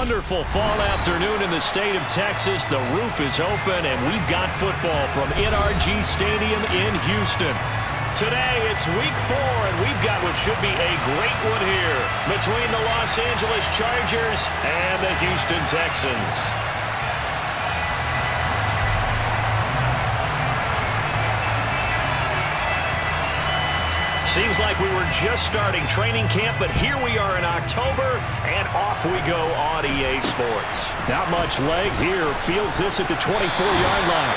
wonderful fall afternoon in the state of Texas. The roof is open, and we've got football from NRG Stadium in Houston. Today, it's week 4, and we've got what should be a great one here between the Los Angeles Chargers and the Houston Texans. Seems like we were just starting training camp, but here we are in October, and off we go on EA Sports. Not much leg here. Fields this at the 24-yard line.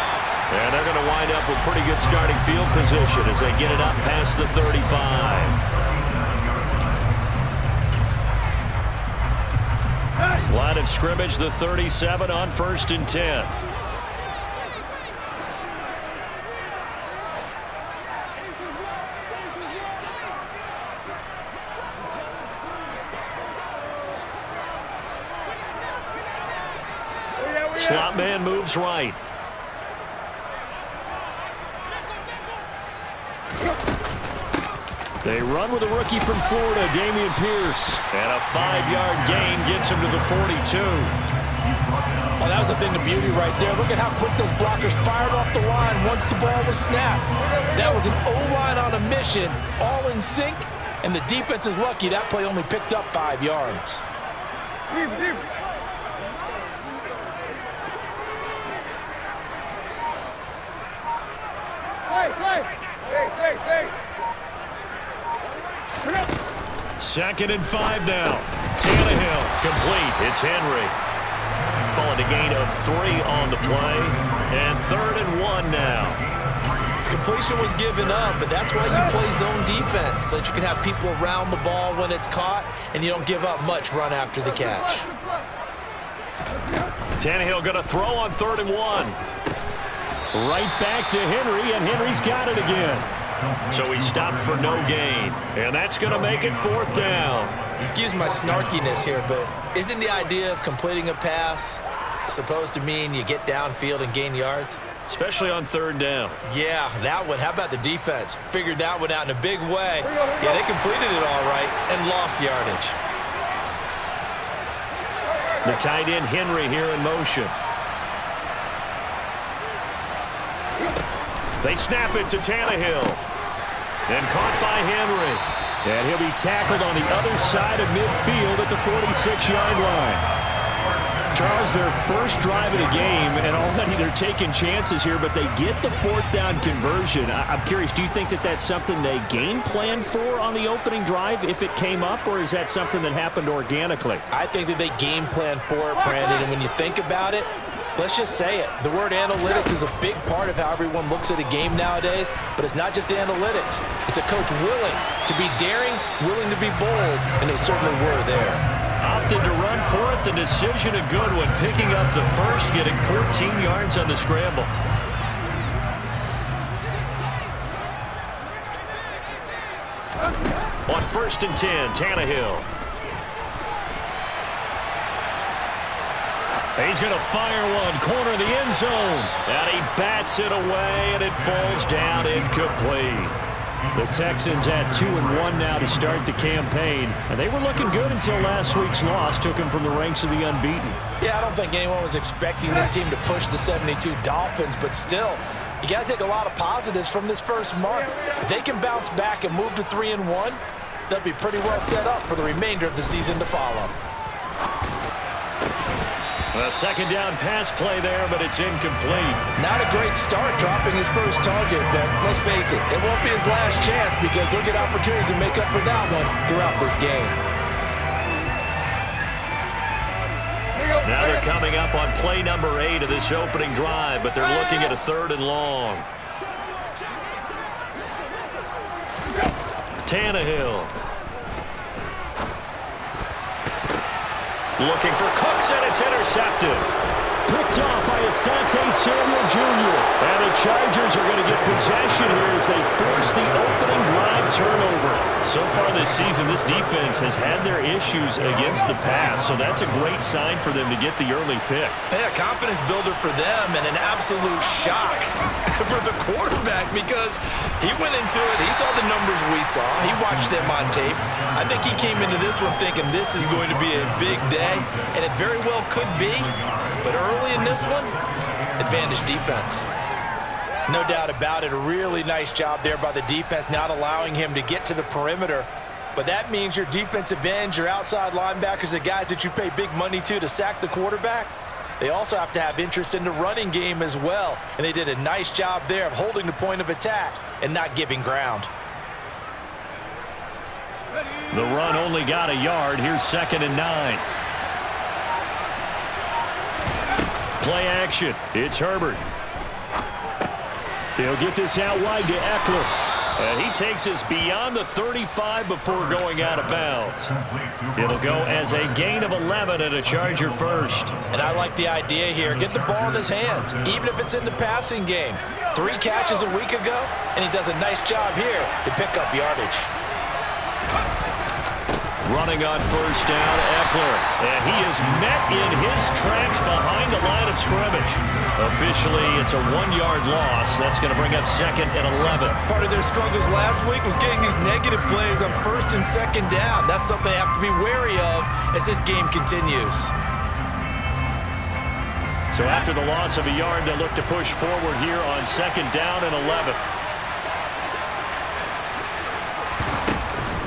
And they're going to wind up with pretty good starting field position as they get it up past the 35. Line of scrimmage, the 37 on 1st and 10. Slot man moves right. They run with a rookie from Florida, Dameon Pierce. And a 5-yard gain gets him to the 42. Oh, that was a thing of beauty right there. Look at how quick those blockers fired off the line once the ball was snapped. That was an O-line on a mission, all in sync, and the defense is lucky that play only picked up 5 yards. Second and 5 now. Tannehill complete. It's Henry. Calling a gain of 3 on the play. And 3rd and 1 now. Completion was given up, but that's why you play zone defense, so that you can have people around the ball when it's caught, and you don't give up much run after the catch. Tannehill going to throw on 3rd and 1. Right back to Henry, and Henry's got it again. So he stopped for no gain, and that's going to make it 4th down. Excuse my snarkiness here, but isn't the idea of completing a pass supposed to mean you get downfield and gain yards? Especially on 3rd down. Yeah, that one. How about the defense? Figured that one out in a big way. Yeah, they completed it all right and lost yardage. The tight end Henry here in motion. They snap it to Tannehill. And caught by Henry. And he'll be tackled on the other side of midfield at the 46-yard line. Charles, their first drive of the game, and already they're taking chances here, but they get the 4th down conversion. I'm curious, do you think that that's something they game planned for on the opening drive if it came up, or is that something that happened organically? I think that they game planned for it, Brandon, and when you think about it, let's just say it. The word analytics is a big part of how everyone looks at a game nowadays, but it's not just the analytics. It's a coach willing to be daring, willing to be bold, and they certainly were there. Opted to run for it. The decision a good one. Picking up the first, getting 14 yards on the scramble. On 1st and 10, Tannehill. He's going to fire one, corner of the end zone. And he bats it away, and it falls down incomplete. The Texans at 2-1 now to start the campaign. And they were looking good until last week's loss took them from the ranks of the unbeaten. Yeah, I don't think anyone was expecting this team to push the 72 Dolphins, but still, you got to take a lot of positives from this first month. If they can bounce back and move to 3-1, they'll be pretty well set up for the remainder of the season to follow. A 2nd down pass play there, but it's incomplete. Not a great start dropping his first target, but let's face it, it won't be his last chance because he'll get opportunities to make up for that one throughout this game. Now they're coming up on play number 8 of this opening drive, but they're looking at a 3rd and long. Tannehill. Looking for Cooks, and it's intercepted. Picked off by Asante Samuel Jr. And the Chargers are going to get possession here as they force the opening drive turnover. So far this season, this defense has had their issues against the pass, so that's a great sign for them to get the early pick. Yeah, confidence builder for them and an absolute shock for the quarterback because he went into it. He saw the numbers we saw. He watched them on tape. I think he came into this one thinking this is going to be a big day, and it very well could be. But early in this one, advantage defense. No doubt about it. A really nice job there by the defense, not allowing him to get to the perimeter. But that means your defensive ends, your outside linebackers, the guys that you pay big money to sack the quarterback, they also have to have interest in the running game as well. And they did a nice job there of holding the point of attack and not giving ground. The run only got a yard. Here's 2nd and 9. Play action. It's Herbert. He'll get this out wide to Eckler. And he takes us beyond the 35 before going out of bounds. It'll go as a gain of 11 and a Charger first. And I like the idea here. Get the ball in his hands, even if it's in the passing game. 3 catches a week ago, and he does a nice job here to pick up yardage. Running on first down, Eckler. And he is met in his tracks behind the line of scrimmage. Officially, it's a 1-yard loss. That's going to bring up 2nd and 11. Part of their struggles last week was getting these negative plays on 1st and 2nd down. That's something they have to be wary of as this game continues. So after the loss of a yard, they'll look to push forward here on 2nd down and 11.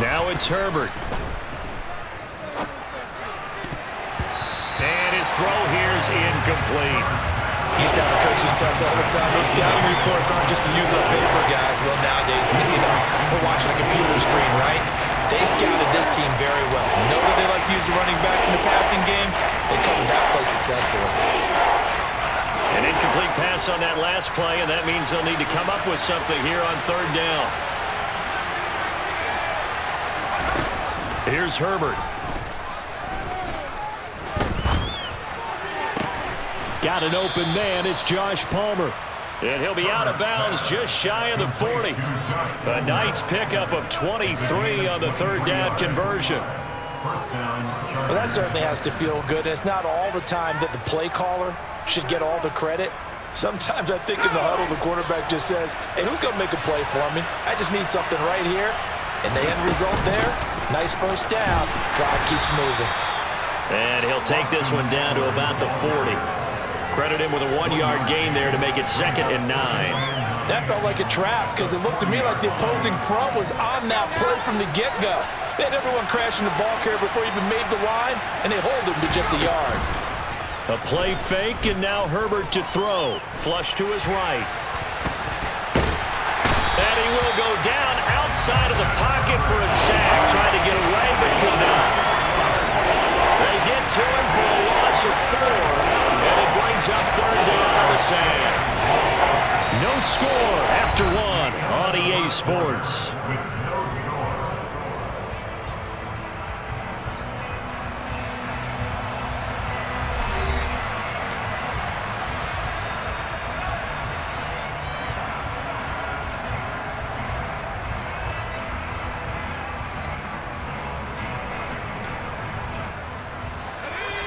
Now it's Herbert. And his throw here is incomplete. You used to have a coach's test all the time. Those scouting reports aren't just to use up paper, guys. Well, nowadays, we're watching a computer screen, right? They scouted this team very well. Know that they like to use the running backs in the passing game. They covered that play successfully. An incomplete pass on that last play, and that means they'll need to come up with something here on 3rd down. Here's Herbert. Got an open man. It's Josh Palmer. And he'll be out of bounds just shy of the 40. A nice pickup of 23 on the 3rd down conversion. Well, that certainly has to feel good. It's not all the time that the play caller should get all the credit. Sometimes I think in the huddle, the quarterback just says, hey, who's going to make a play for me? I just need something right here. And the end result there, nice first down. Drive keeps moving. And he'll take this one down to about the 40. Credit him with a 1-yard gain there to make it 2nd and 9. That felt like a trap because it looked to me like the opposing front was on that play from the get-go. They had everyone crashing the ball carrier before he even made the line, and they hold him to just a yard. A play fake, and now Herbert to throw. Flush to his right. And he will go down outside of the pocket for a sack. Tried to get away, but could not. They get to him for a loss of 4, and it brings up 3rd down on the sand. No score after 1 on EA Sports.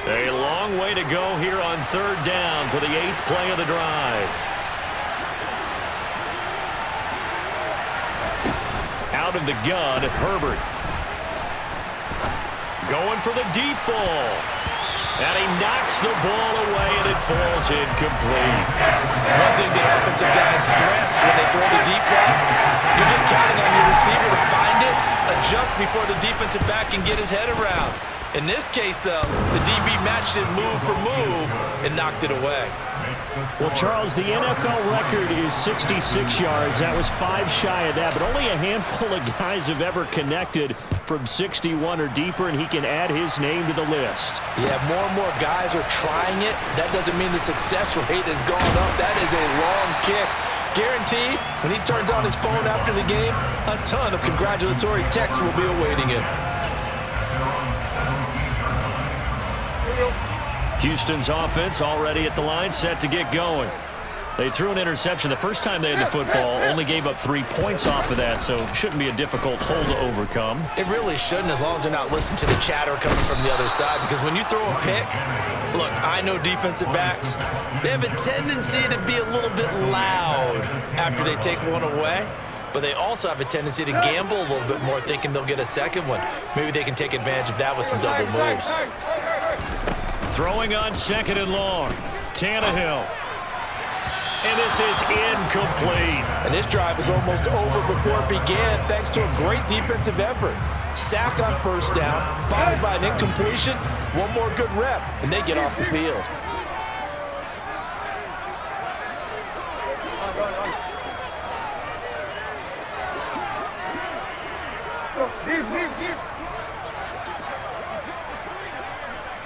A long way to go here on 3rd down for the 8th play of the drive. Out of the gun, Herbert. Going for the deep ball. And he knocks the ball away, and it falls incomplete. One thing that offensive guys stress when they throw the deep ball, you're just counting on your receiver to find it, adjust before the defensive back can get his head around. In this case, though, the DB matched it move for move and knocked it away. Well, Charles, the NFL record is 66 yards. That was 5 shy of that, but only a handful of guys have ever connected from 61 or deeper, and he can add his name to the list. Yeah, more and more guys are trying it. That doesn't mean the success rate has gone up. That is a long kick. Guaranteed, when he turns on his phone after the game, a ton of congratulatory texts will be awaiting him. Houston's offense already at the line, set to get going. They threw an interception the first time they had the football, only gave up 3 points off of that, so shouldn't be a difficult hole to overcome. It really shouldn't, as long as they're not listening to the chatter coming from the other side, because when you throw a pick, look, I know defensive backs, they have a tendency to be a little bit loud after they take one away, but they also have a tendency to gamble a little bit more, thinking they'll get a second one. Maybe they can take advantage of that with some double moves. Throwing on 2nd and long. Tannehill. And this is incomplete. And this drive is almost over before it began, thanks to a great defensive effort. Sack on 1st down, followed by an incompletion, one more good rep, and they get off the field.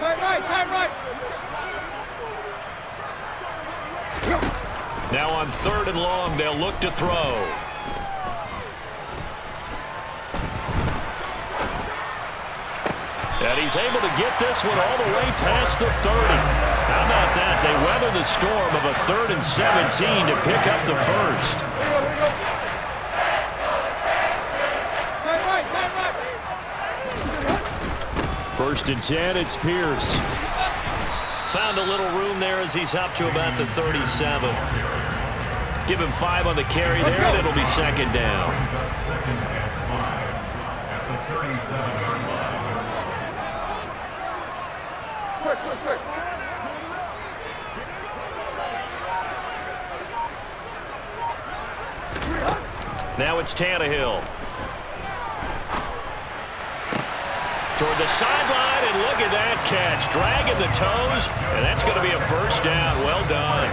Right. Now on 3rd and long, they'll look to throw. And he's able to get this one all the way past the 30. How about that? They weather the storm of a 3rd and 17 to pick up the first. First and 10, it's Pierce. Found a little room there as he's up to about the 37. Give him 5 on the carry there, and it'll be 2nd down. Now it's Tannehill. Toward the sideline, and look at that catch. Dragging the toes, and that's going to be a 1st down. Well done.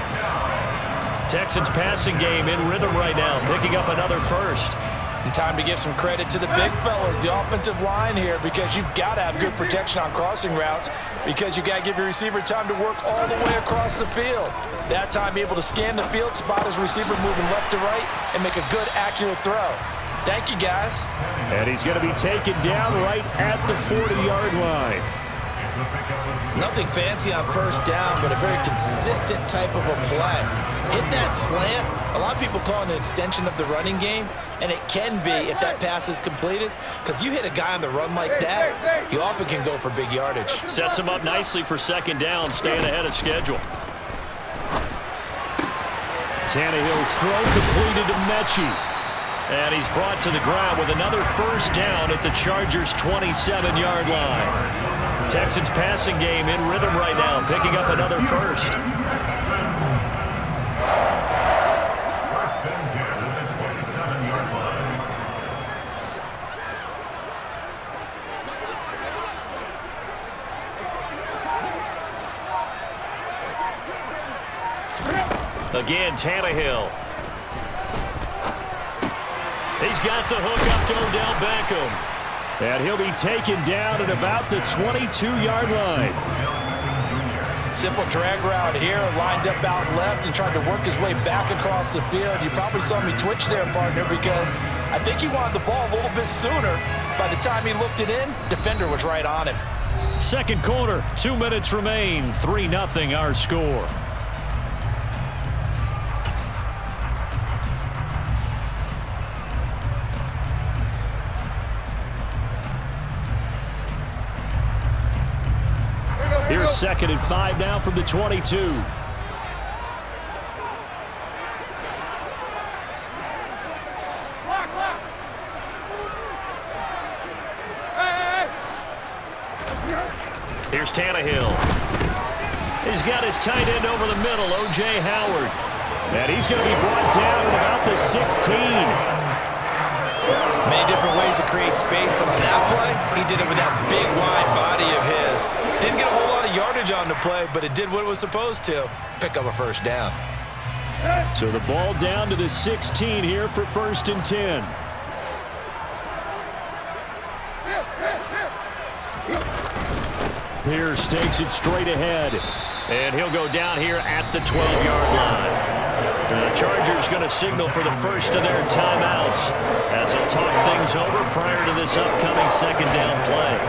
Texans passing game in rhythm right now, picking up another 1st. And time to give some credit to the big fellas, the offensive line here, because you've got to have good protection on crossing routes, because you've got to give your receiver time to work all the way across the field. That time, be able to scan the field, spot his receiver moving left to right, and make a good, accurate throw. Thank you, guys. And he's going to be taken down right at the 40-yard line. Nothing fancy on 1st down, but a very consistent type of a play. Hit that slant. A lot of people call it an extension of the running game, and it can be if that pass is completed, because you hit a guy on the run like that, you often can go for big yardage. Sets him up nicely for 2nd down, staying ahead of schedule. Tannehill's throw completed to Mechie. And he's brought to the ground with another 1st down at the Chargers' 27-yard line. Texans passing game in rhythm right now, picking up another 1st. Again, Tannehill. He's got the hook up to Odell Beckham. And he'll be taken down at about the 22-yard line. Simple drag route here, lined up out left and tried to work his way back across the field. You probably saw me twitch there, partner, because I think he wanted the ball a little bit sooner. By the time he looked it in, defender was right on him. 2nd quarter, 2 minutes remain, 3-0 our score. Here's 2nd and 5 now from the 22. Here's Tannehill. He's got his tight end over the middle, O.J. Howard. And he's going to be brought down at about the 16. Many different ways to create space, but on that play, he did it with that big, wide body of his. Didn't get a whole lot of yardage on the play, but it did what it was supposed to. Pick up a 1st down. So the ball down to the 16 here for 1st and 10. Pierce takes it straight ahead. And he'll go down here at the 12-yard line. The Chargers going to signal for the first of their timeouts as they'll talk things over prior to this upcoming 2nd down play.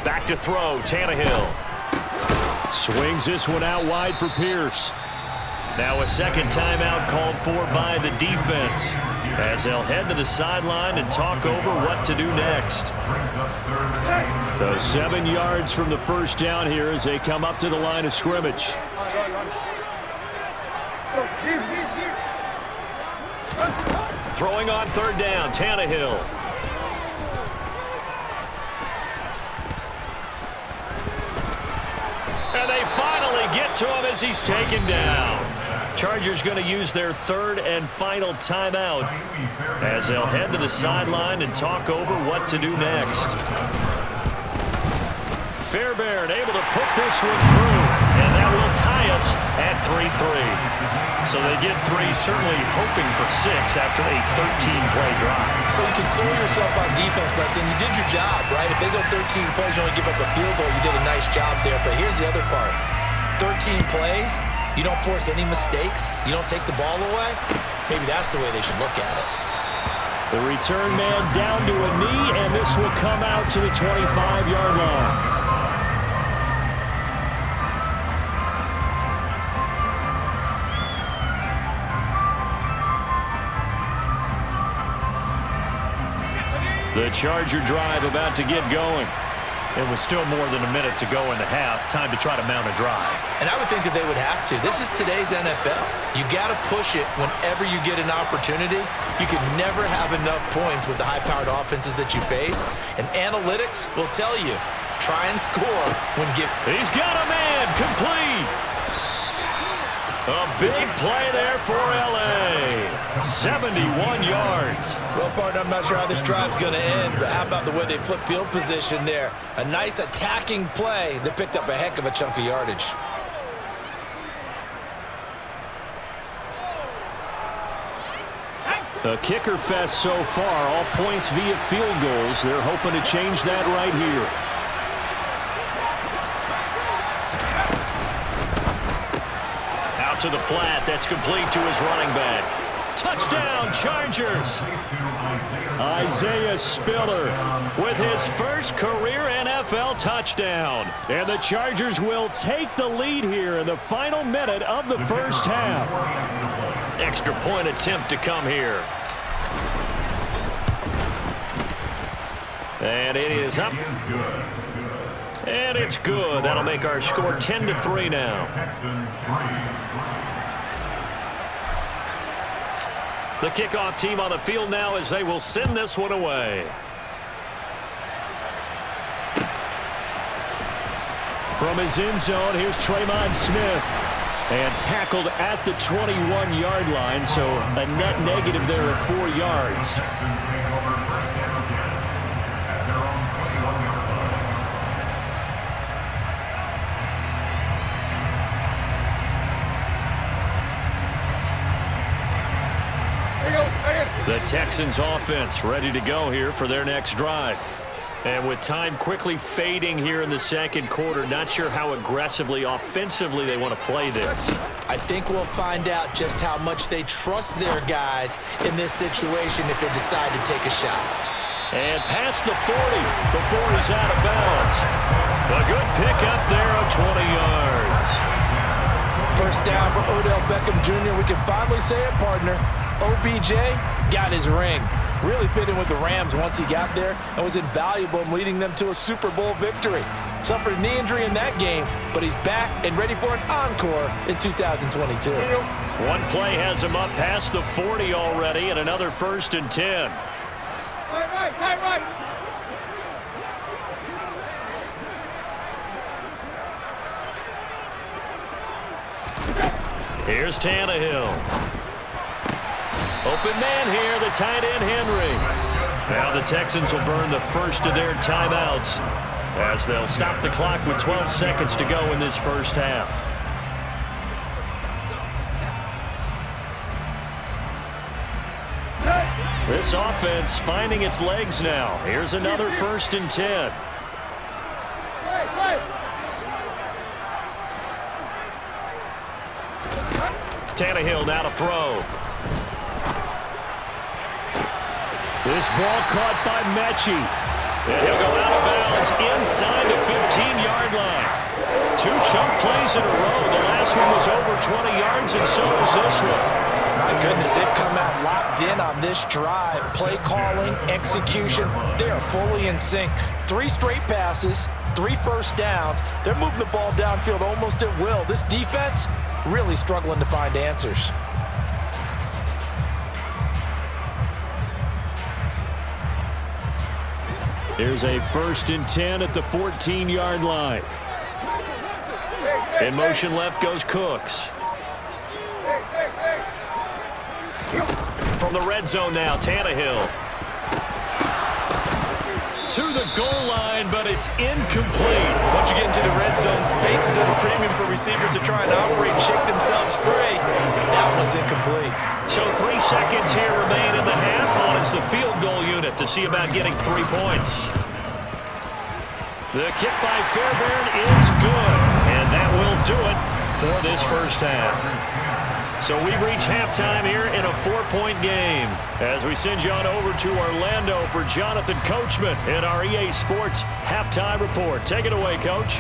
Back to throw, Tannehill. Swings this one out wide for Pierce. Now a second timeout called for by the defense, as they'll head to the sideline and talk over what to do next. So 7 yards from the first down here as they come up to the line of scrimmage. Throwing on third down, Tannehill. And they finally get to him as he's taken down. Chargers going to use their third and final timeout as they'll head to the sideline and talk over what to do next. Fairbairn able to put this one through, and that will tie us at 3-3. So they get 3, certainly hoping for 6 after a 13-play drive. So you console yourself on defense by saying you did your job, right? If they go 13 plays, you only give up a field goal, you did a nice job there. But here's the other part. 13 plays, you don't force any mistakes, you don't take the ball away. Maybe that's the way they should look at it. The return man down to a knee, and this will come out to the 25-yard line. The Charger drive about to get going. It was still more than a minute to go in the half. Time to try to mount a drive. And I would think that they would have to. This is today's NFL. You got to push it whenever you get an opportunity. You can never have enough points with the high-powered offenses that you face. And analytics will tell you, try and score when given. He's got a man complete. A big play there for L.A. 71 yards. Well, partner, I'm not sure how this drive's going to end, but how about the way they flip field position there? A nice attacking play that picked up a heck of a chunk of yardage. A kicker fest so far, all points via field goals. They're hoping to change that right here. Out to the flat, that's complete to his running back. Touchdown, Chargers! Isaiah Spiller with his first career NFL touchdown. And the Chargers will take the lead here in the final minute of the first half. Extra point attempt to come here. And it is up. And it's good. That'll make our score 10-3 now. The kickoff team on the field now as they will send this one away. From his end zone, here's Tremon Smith. And tackled at the 21-yard line, so a net negative there of 4 yards. The Texans offense ready to go here for their next drive. And with time quickly fading here in the second quarter, not sure how aggressively, offensively they want to play this. I think we'll find out just how much they trust their guys in this situation if they decide to take a shot. And past the 40 before he's out of bounds. A good pickup there of 20 yards. First down for Odell Beckham Jr. We can finally say it, partner. OBJ got his ring. Really fit in with the Rams once he got there and was invaluable in leading them to a Super Bowl victory. Suffered a knee injury in that game, but he's back and ready for an encore in 2022. One play has him up past the 40 already, and another 1st and 10. Right. Here's Tannehill. Open man here, the tight end Henry. Now the Texans will burn the first of their timeouts as they'll stop the clock with 12 seconds to go in this first half. This offense finding its legs now. Here's another 1st and 10. Tannehill now to throw. This ball caught by Mechie. And he'll go out of bounds inside the 15-yard line. 2 chunk plays in a row. The last one was over 20 yards, and so was this one. My goodness, they've come out locked in on this drive. Play calling, execution, they are fully in sync. 3 straight passes, 3 first downs. They're moving the ball downfield almost at will. This defense really struggling to find answers. Here's a 1st and 10 at the 14-yard line. In motion left goes Cooks. From the red zone now, Tannehill. To the goal line, but it's incomplete. Once you get into the red zone, space is at a premium for receivers to try and operate and shake themselves free. That one's incomplete. So 3 seconds here remain in the half. On is the field goal unit to see about getting 3 points. The kick by Fairbairn is good, and that will do it for this first half. So we've reached halftime here in a 4-point game as we send you on over to Orlando for Jonathan Coachman in our EA Sports Halftime Report. Take it away, Coach.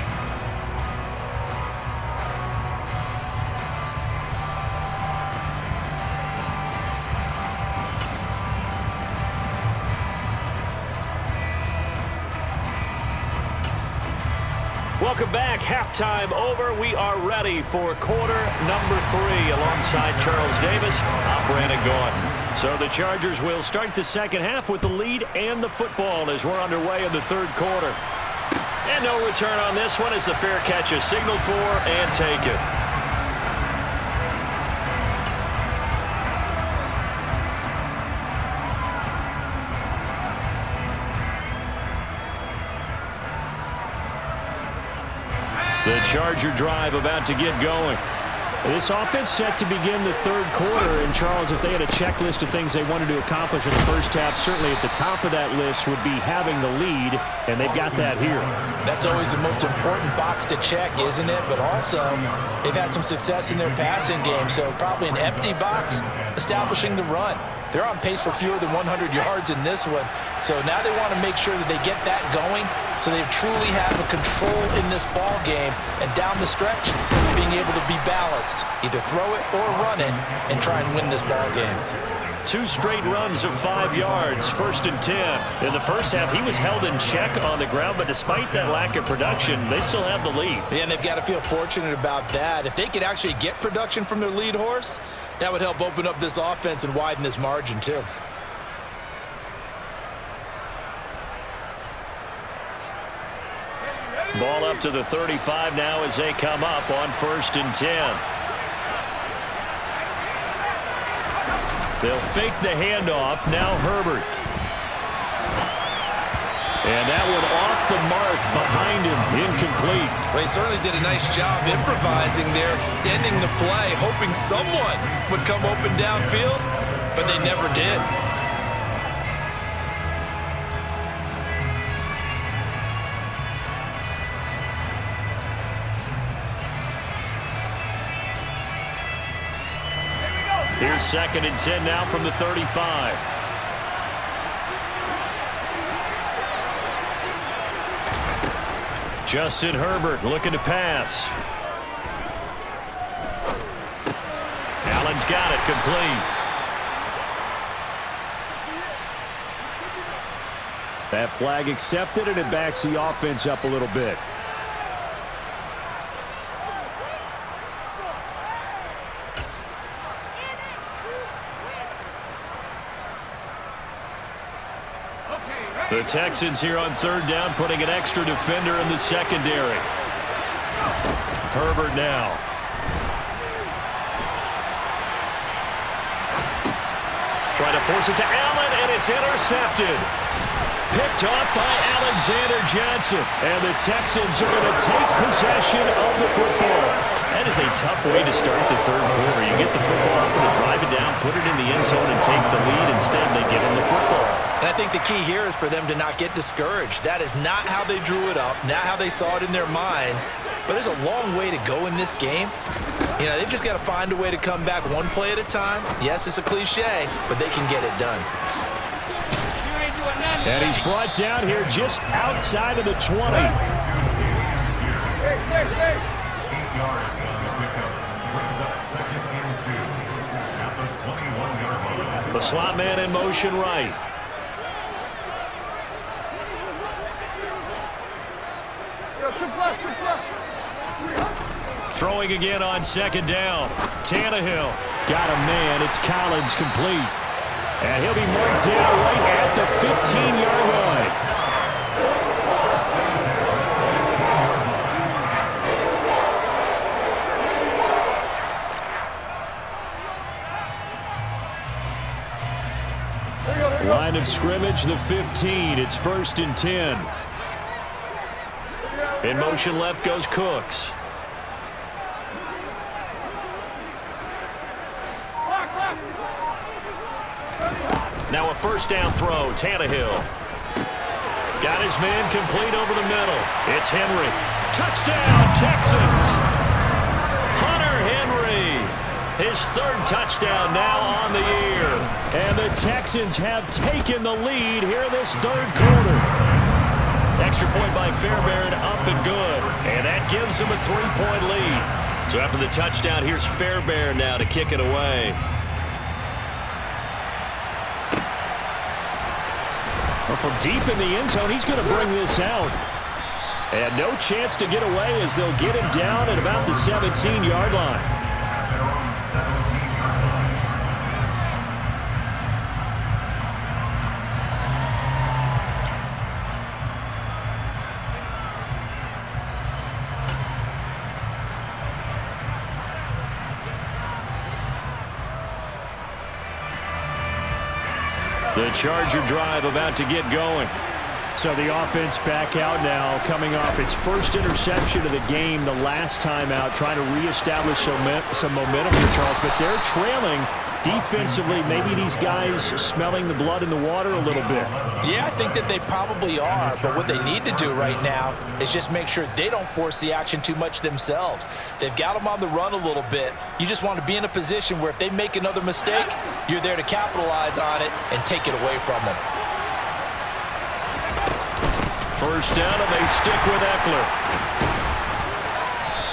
Welcome back. Halftime over. We are ready for quarter number 3 alongside Charles Davis. I'm Brandon Gordon. So the Chargers will start the second half with the lead and the football as we're underway in the 3rd quarter. And no return on this one as the fair catch is signaled for and taken. The Charger drive about to get going. This offense set to begin the 3rd quarter. And, Charles, if they had a checklist of things they wanted to accomplish in the first half, certainly at the top of that list would be having the lead, and they've got that here. That's always the most important box to check, isn't it? But also, they've had some success in their passing game, so probably an empty box establishing the run. They're on pace for fewer than 100 yards in this one. So now they want to make sure that they get that going so they truly have a control in this ball game. And down the stretch, being able to be balanced. Either throw it or run it and try and win this ball game. 2 straight runs of 5 yards, 1st and 10. In the first half, he was held in check on the ground, but despite that lack of production, they still have the lead. Yeah, and they've got to feel fortunate about that. If they could actually get production from their lead horse, that would help open up this offense and widen this margin too. Ball up to the 35 now as they come up on 1st and 10. They'll fake the handoff. Now Herbert. And that one off the mark behind him. Incomplete. Well, he certainly did a nice job improvising there, extending the play, hoping someone would come open downfield, but they never did. Here's 2nd and 10 now from the 35. Justin Herbert looking to pass. Allen's got it, complete. That flag accepted, and it backs the offense up a little bit. The Texans here on 3rd down, putting an extra defender in the secondary. Herbert now. Trying to force it to Allen, and it's intercepted. Picked off by Alexander Johnson. And the Texans are going to take possession of the football. That is a tough way to start the 3rd quarter. You get the football up and drive it down, put it in the end zone, and take the lead. Instead, they give them the football. And I think the key here is for them to not get discouraged. That is not how they drew it up, not how they saw it in their mind. But there's a long way to go in this game. You know, they've just got to find a way to come back one play at a time. Yes, it's a cliche, but they can get it done. And he's brought down here just outside of the 20. The slot man in motion right. Throwing again on second down. Tannehill got a man. It's Collins complete. And he'll be marked down right at the 15-yard line. Line of scrimmage, the 15. It's 1st and 10. In motion left goes Cooks. Now a first down throw, Tannehill. Got his man complete over the middle. It's Henry. Touchdown, Texans. Hunter Henry. His 3rd touchdown now on the year. And the Texans have taken the lead here in this 3rd quarter. Extra point by Fairbairn, up and good. And that gives him a 3-point lead. So after the touchdown, here's Fairbairn now to kick it away. Well, from deep in the end zone, he's going to bring this out. And no chance to get away as they'll get him down at about the 17-yard line. The Charger drive about to get going. So the offense back out now, coming off its first interception of the game the last time out, trying to reestablish some momentum for Charles. But they're trailing defensively. Maybe these guys smelling the blood in the water a little bit. Yeah, I think that they probably are. But what they need to do right now is just make sure they don't force the action too much themselves. They've got them on the run a little bit. You just want to be in a position where if they make another mistake, you're there to capitalize on it and take it away from them. First down, and they stick with Eckler.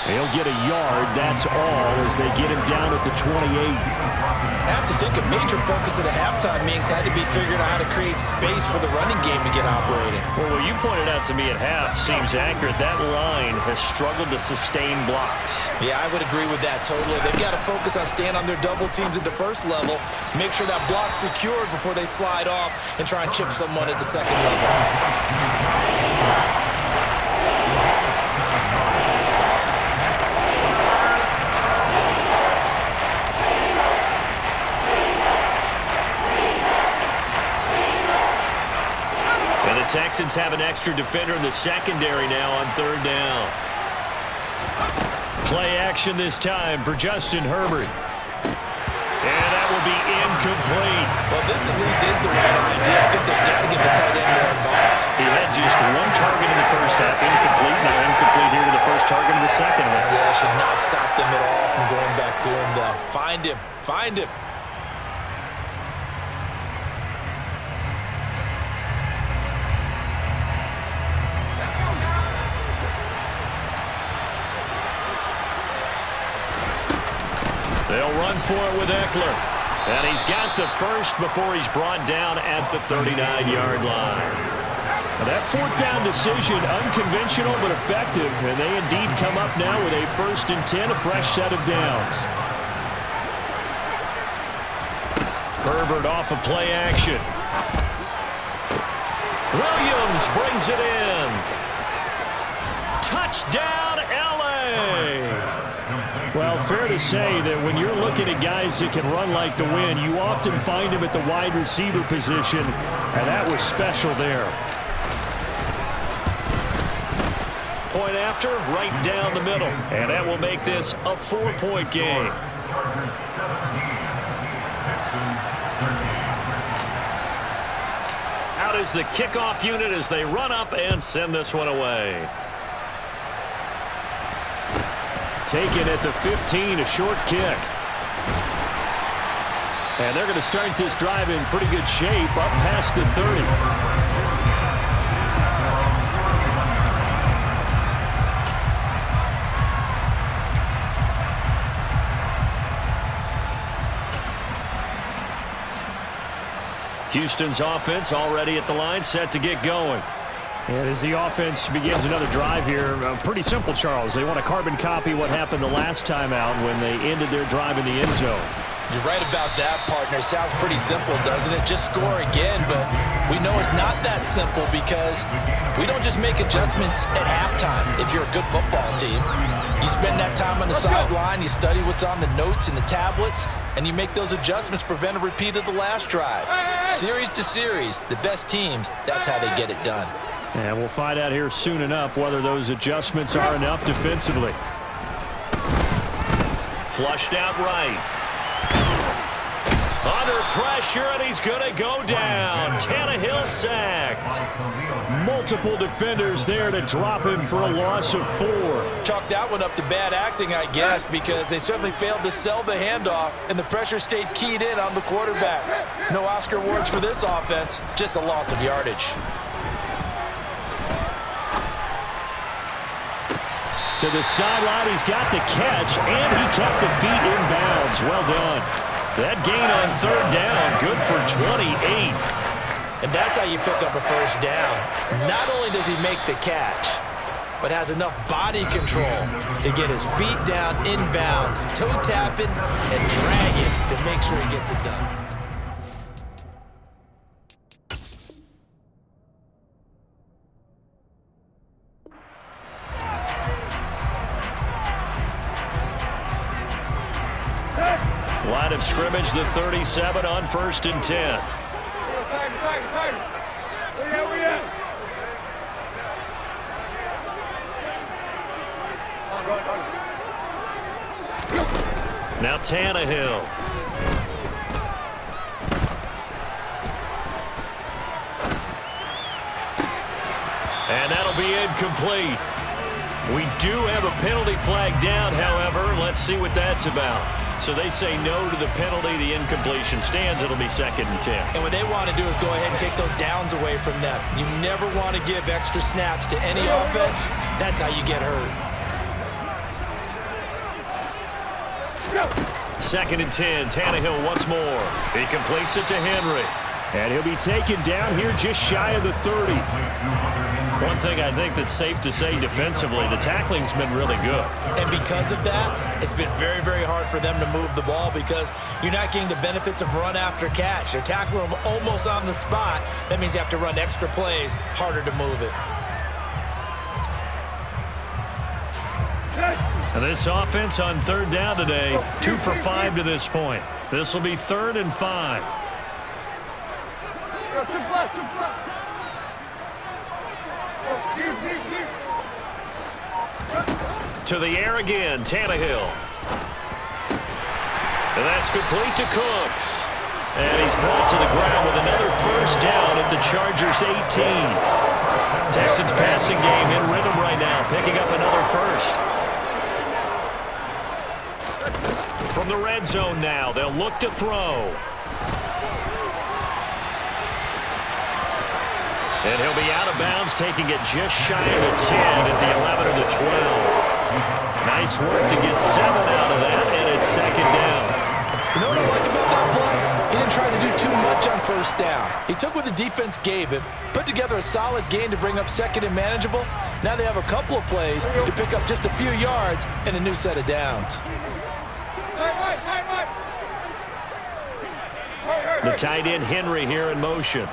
He'll get a yard, that's all, as they get him down at the 28. I have to think a major focus of the halftime meetings had to be figuring out how to create space for the running game to get operating. Well, what you pointed out to me at half seems accurate. That line has struggled to sustain blocks. Yeah, I would agree with that totally. They've got to focus on staying on their double teams at the first level, make sure that block's secured before they slide off and try and chip someone at the second level. Texans have an extra defender in the secondary now on 3rd down. Play action this time for Justin Herbert. And that will be incomplete. Well, this at least is the right idea. I think they've got to get the tight end more involved. He had just 1 target in the first half, incomplete. Now incomplete here to the first target in the second half. Yeah, should not stop them at all from going back to him, though. Find him. Find him. They'll run for it with Eckler. And he's got the first before he's brought down at the 39-yard line. Now that 4th down decision, unconventional but effective. And they indeed come up now with a 1st and 10, a fresh set of downs. Herbert off of play action. Williams brings it in. Touchdown, L.A. Well, fair to say that when you're looking at guys that can run like the wind, you often find them at the wide receiver position, and that was special there. Point after, right down the middle, and that will make this a 4-point game. Out is the kickoff unit as they run up and send this one away. Taken at the 15, a short kick. And they're going to start this drive in pretty good shape up past the 30. Houston's offense already at the line, set to get going. And as the offense begins another drive here, pretty simple, Charles. They want to carbon copy what happened the last time out when they ended their drive in the end zone. You're right about that, partner. Sounds pretty simple, doesn't it? Just score again, but we know it's not that simple because we don't just make adjustments at halftime if you're a good football team. You spend that time on the sideline, you study what's on the notes and the tablets, and you make those adjustments, prevent a repeat of the last drive. Series to series, the best teams, that's how they get it done. And we'll find out here soon enough whether those adjustments are enough defensively. Flushed out right. Under pressure, and he's going to go down. Tannehill sacked. Multiple defenders there to drop him for a loss of 4. Chalk that one up to bad acting, I guess, because they certainly failed to sell the handoff, and the pressure stayed keyed in on the quarterback. No Oscar awards for this offense, just a loss of yardage. To the sideline, he's got the catch, and he kept the feet in bounds. Well done. That gain on 3rd down, good for 28. And that's how you pick up a first down. Not only does he make the catch, but has enough body control to get his feet down in bounds, toe tapping and dragging to make sure he gets it done. Line of scrimmage, the 37 on 1st and 10. Now Tannehill. And that'll be incomplete. We do have a penalty flag down, however. Let's see what that's about. So they say no to the penalty. The incompletion stands. It'll be 2nd and 10. And what they want to do is go ahead and take those downs away from them. You never want to give extra snaps to any offense. That's how you get hurt. 2nd and 10. Tannehill once more. He completes it to Henry. And he'll be taken down here just shy of the 30. One thing I think that's safe to say defensively, the tackling's been really good. And because of that, it's been very, very hard for them to move the ball because you're not getting the benefits of run after catch. They're tackling them almost on the spot. That means you have to run extra plays, harder to move it. And this offense on 3rd down today, 2 for 5 to this point. This will be 3rd and 5. To the air again, Tannehill. And that's complete to Cooks. And he's brought to the ground with another first down at the Chargers' 18. Texans passing game in rhythm right now, picking up another first. From the red zone now, they'll look to throw. And he'll be out of bounds, taking it just shy of the 10 at the 11 or the 12. Nice work to get 7 out of that, and it's 2nd down. You know what I like about that play? He didn't try to do too much on 1st down. He took what the defense gave him, put together a solid gain to bring up 2nd and manageable. Now they have a couple of plays to pick up just a few yards and a new set of downs. The tight end Henry here in motion.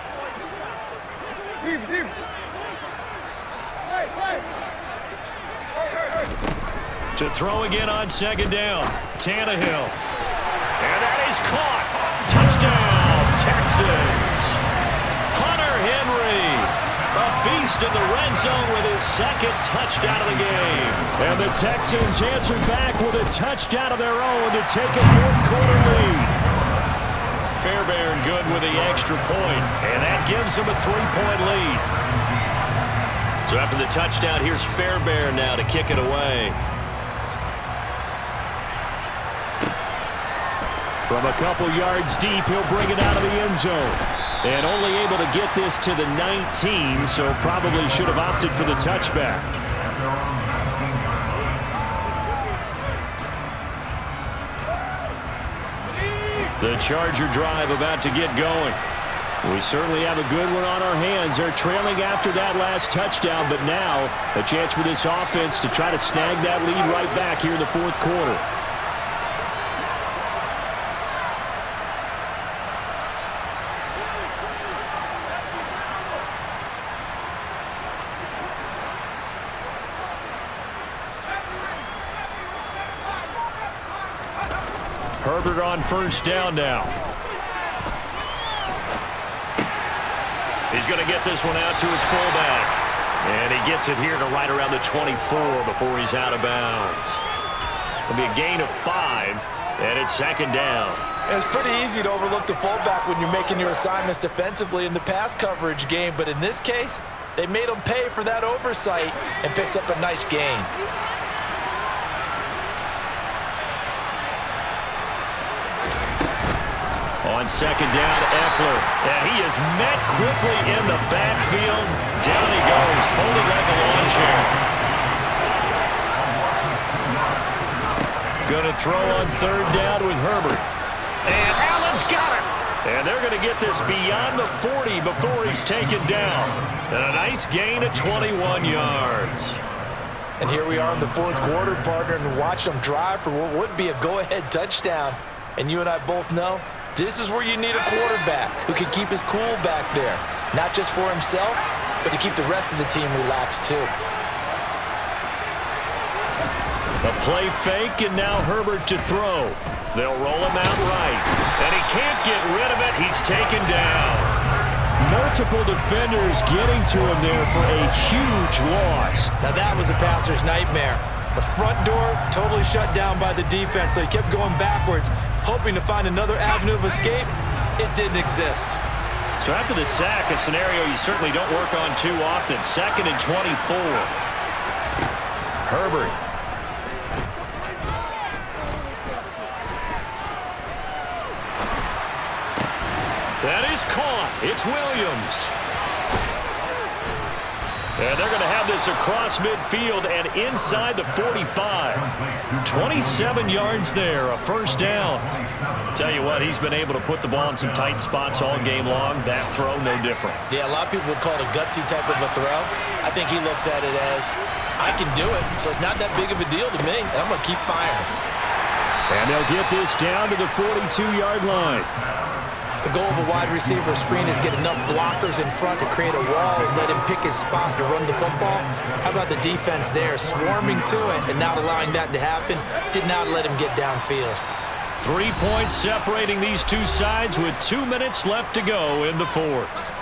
To throw again on 2nd down. Tannehill. And that is caught. Touchdown, Texans. Hunter Henry. A beast in the red zone with his 2nd touchdown of the game. And the Texans answer back with a touchdown of their own to take a 4th quarter lead. Fairbairn good with the extra point, and that gives them a 3-point lead. So after the touchdown, here's Fairbairn now to kick it away. From a couple yards deep, he'll bring it out of the end zone. And only able to get this to the 19, so probably should have opted for the touchback. The Charger drive about to get going. We certainly have a good one on our hands. They're trailing after that last touchdown, but now a chance for this offense to try to snag that lead right back here in the fourth quarter. Herbert on first down now. He's going to get this one out to his fullback. And he gets it here to right around the 24 before he's out of bounds. It'll be a gain of 5, and it's second down. It's pretty easy to overlook the fullback when you're making your assignments defensively in the pass coverage game, but in this case, they made him pay for that oversight and picks up a nice gain. On second down, Eckler. And he is met quickly in the backfield. Down he goes, folded like a lawn chair. Going to throw on third down with Herbert. And Allen's got it. And they're going to get this beyond the 40 before he's taken down. And a nice gain of 21 yards. And here we are in the fourth quarter, partner, and watch them drive for what would be a go-ahead touchdown. And you and I both know this is where you need a quarterback who can keep his cool back there. Not just for himself, but to keep the rest of the team relaxed too. A play fake, and now Herbert to throw. They'll roll him out right. And he can't get rid of it. He's taken down. Multiple defenders getting to him there for a huge loss. Now that was a passer's nightmare. The front door totally shut down by the defense, so he kept going backwards, hoping to find another avenue of escape. It didn't exist. So after the sack, a scenario you certainly don't work on too often. 2nd and 24. Herbert. That is caught. It's Williams. And they're going to have this across midfield and inside the 45. 27 yards there, a first down. Tell you what, he's been able to put the ball in some tight spots all game long. That throw, no different. Yeah, a lot of people would call it a gutsy type of a throw. I think he looks at it as, I can do it, so it's not that big of a deal to me, and I'm going to keep firing. And they'll get this down to the 42-yard line. The goal of a wide receiver screen is get enough blockers in front to create a wall and let him pick his spot to run the football. How about the defense there, swarming to it and not allowing that to happen? Did not let him get downfield. 3 points separating these two sides with 2 minutes left to go in the fourth.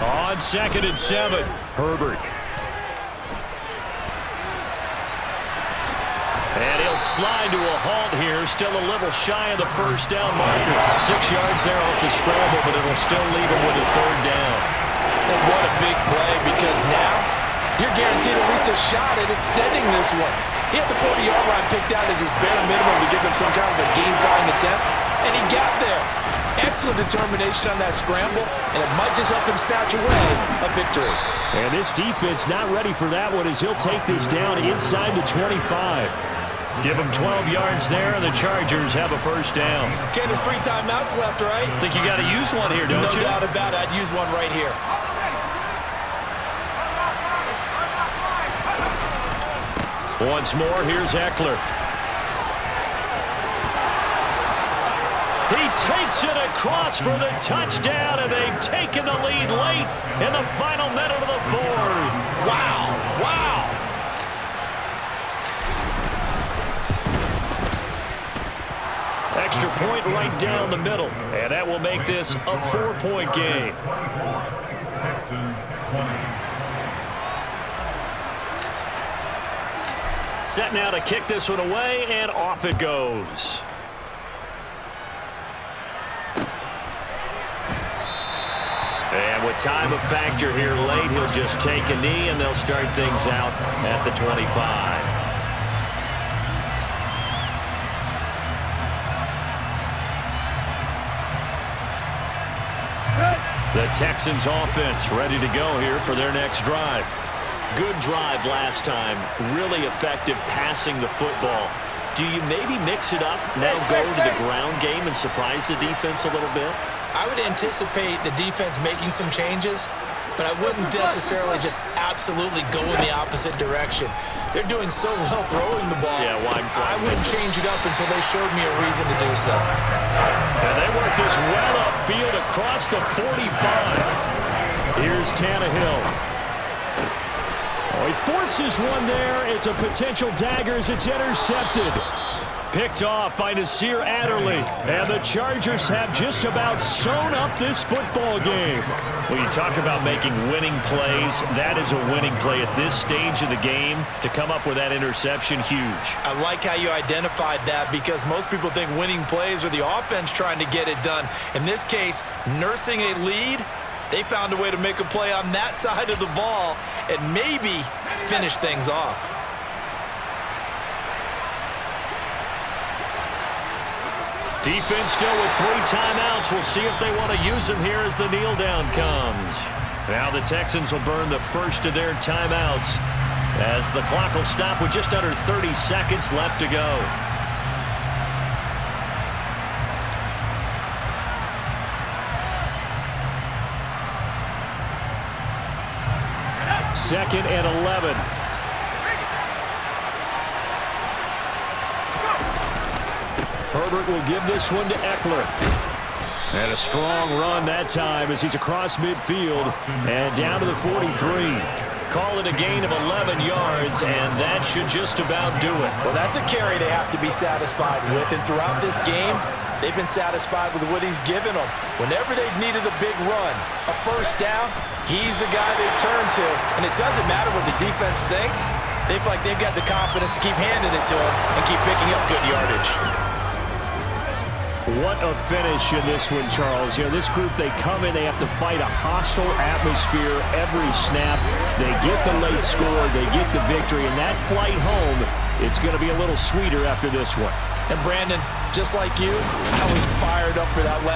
On 2nd and 7, Herbert. And he'll slide to a halt here, still a little shy of the first down marker. 6 yards there off the scramble, but it'll still leave him with a third down. And what a big play, because now you're guaranteed at least a shot at extending this one. He had the 40-yard line picked out as his bare minimum to give them some kind of a game-tying attempt, and he got there. Excellent determination on that scramble, and it might just help him snatch away a victory. And this defense not ready for that one as he'll take this down inside the 25. Give him 12 yards there, and the Chargers have a first down. Ken, there's 3 timeouts left, right? Think you got to use one here, don't you? No doubt about it. I'd use one right here. Once more, here's Eckler. He takes it across for the touchdown, and they've taken the lead late in the final minute of the fourth. Wow, wow. Extra point right down the middle, and that will make this a 4-point game. Set now to kick this one away, and off it goes. And with time a factor here late, he'll just take a knee, and they'll start things out at the 25. The Texans offense ready to go here for their next drive. Good drive last time. Really effective passing the football. Do you maybe mix it up, now go to the ground game and surprise the defense a little bit? I would anticipate the defense making some changes, but I wouldn't necessarily just absolutely go in the opposite direction. They're doing so well throwing the ball. Yeah, I wouldn't change it up until they showed me a reason to do so. And they work this well upfield across the 45. Here's Tannehill. Oh, he forces one there. It's a potential dagger as it's intercepted. Picked off by Nasir Adderley. And the Chargers have just about sewn up this football game. When you talk about making winning plays, that is a winning play at this stage of the game. To come up with that interception, huge. I like how you identified that because most people think winning plays are the offense trying to get it done. In this case, nursing a lead, they found a way to make a play on that side of the ball and maybe finish things off. Defense still with 3 timeouts. We'll see if they want to use them here as the kneel down comes. Now the Texans will burn the first of their timeouts as the clock will stop with just under 30 seconds left to go. Second and 11. Herbert will give this one to Eckler. And a strong run that time as he's across midfield and down to the 43. Call it a gain of 11 yards, and that should just about do it. Well, that's a carry they have to be satisfied with, and throughout this game, they've been satisfied with what he's given them. Whenever they've needed a big run, a first down, he's the guy they've turned to. And it doesn't matter what the defense thinks. They feel like they've got the confidence to keep handing it to him and keep picking up good yardage. What a finish in this one, Charles. You know, this group, they come in, they have to fight a hostile atmosphere every snap. They get the late score, they get the victory, and that flight home, it's going to be a little sweeter after this one. And Brandon, just like you, I was fired up for that last